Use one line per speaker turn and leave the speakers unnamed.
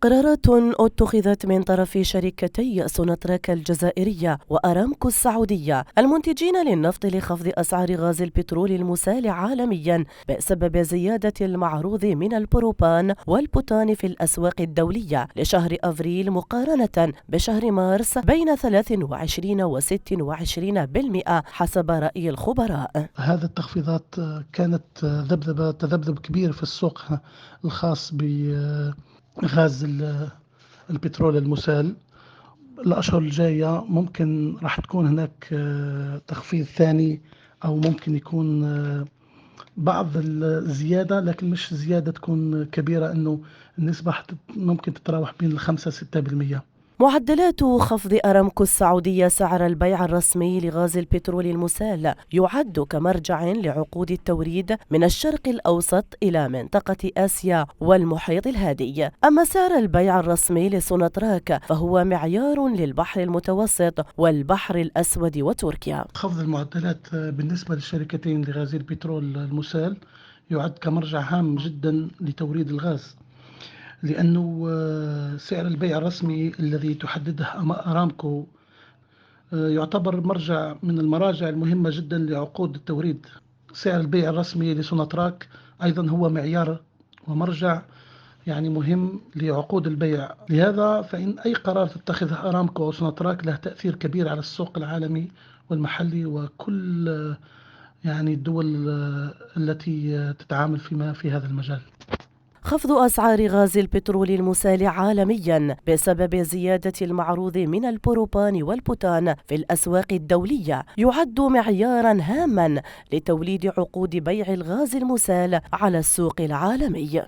قرارات اتخذت من طرف شركتي سوناتراك الجزائرية وأرامكو السعودية المنتجين للنفط لخفض أسعار غاز البترول المسال عالميا بسبب زيادة المعروض من البروبان والبوتان في الأسواق الدولية لشهر أفريل مقارنة بشهر مارس بين 23 و 26% حسب رأي الخبراء.
هذه التخفيضات كانت تذبذب كبير في السوق الخاص بغاز البترول المسال. الأشهر الجاية ممكن راح تكون هناك تخفيض ثاني، أو ممكن يكون بعض الزيادة، لكن مش زيادة تكون كبيرة، أنه النسبة ممكن تتراوح بين 5-6%.
معدلات خفض أرامكو السعودية سعر البيع الرسمي لغاز البترول المسال يعد كمرجع لعقود التوريد من الشرق الأوسط إلى منطقة آسيا والمحيط الهادي. أما سعر البيع الرسمي لسوناتراك فهو معيار للبحر المتوسط والبحر الأسود وتركيا.
خفض المعدلات بالنسبة للشركتين لغاز البترول المسال يعد كمرجع هام جدا لتوريد الغاز، لأنه سعر البيع الرسمي الذي تحدده أرامكو يعتبر مرجع من المراجع المهمة جدا لعقود التوريد. سعر البيع الرسمي لسوناتراك أيضا هو معيار ومرجع مهم لعقود البيع. لهذا فإن أي قرار تتخذه أرامكو أو سوناتراك له تأثير كبير على السوق العالمي والمحلي وكل الدول التي تتعامل في هذا المجال.
خفض أسعار غاز البترول المسال عالميا بسبب زيادة المعروض من البروبان والبوتان في الأسواق الدولية يعد معيارا هاما لتوليد عقود بيع الغاز المسال على السوق العالمي.